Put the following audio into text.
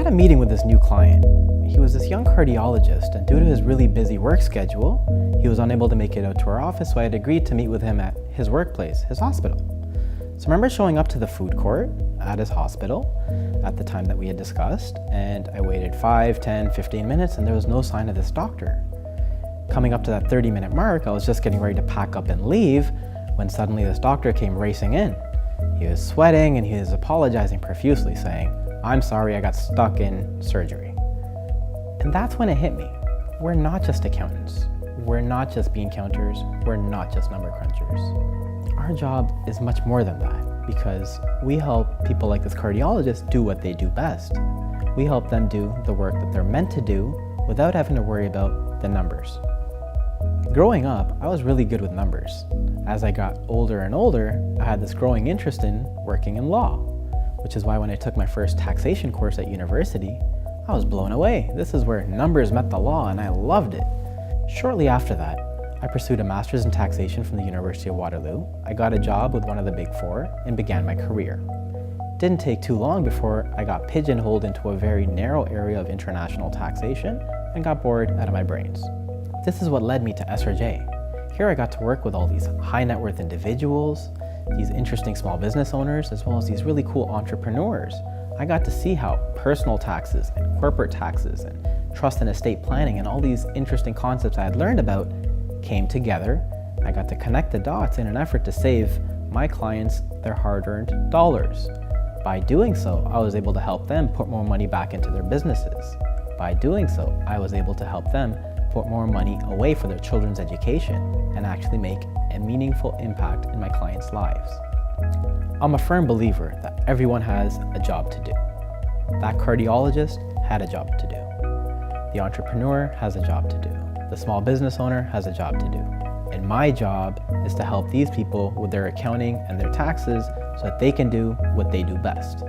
had a meeting with this new client. He was this young cardiologist, and due to his really busy work schedule, he was unable to make it out to our office, so I had agreed to meet with him at his workplace, his hospital. So I remember showing up to the food court at his hospital at the time that we had discussed, and I waited 5, 10, 15 minutes, and there was no sign of this doctor. Coming up to that 30-minute mark, I was just getting ready to pack up and leave when suddenly this doctor came racing in. He was sweating and he was apologizing profusely, saying, "I'm sorry, I got stuck in surgery." And that's when it hit me. We're not just accountants. We're not just bean counters. We're not just number crunchers. Our job is much more than that, because we help people like this cardiologist do what they do best. We help them do the work that they're meant to do without having to worry about the numbers. Growing up, I was really good with numbers. As I got older and older, I had this growing interest in working in law, which is why when I took my first taxation course at university, I was blown away. This is where numbers met the law, and I loved it. Shortly after that, I pursued a master's in taxation from the University of Waterloo. I got a job with one of the Big Four and began my career. Didn't take too long before I got pigeonholed into a very narrow area of international taxation and got bored out of my brains. This is what led me to SRJ. Here I got to work with all these high net worth individuals, these interesting small business owners, as well as these really cool entrepreneurs. I got to see how personal taxes and corporate taxes and trust and estate planning and all these interesting concepts I had learned about came together. I got to connect the dots in an effort to save my clients their hard-earned dollars. By doing so, I was able to help them put more money back into their businesses. By doing so, I was able to help them put more money away for their children's education and actually make a meaningful impact in my clients' lives. I'm a firm believer that everyone has a job to do. That cardiologist had a job to do. The entrepreneur has a job to do. The small business owner has a job to do. And my job is to help these people with their accounting and their taxes so that they can do what they do best.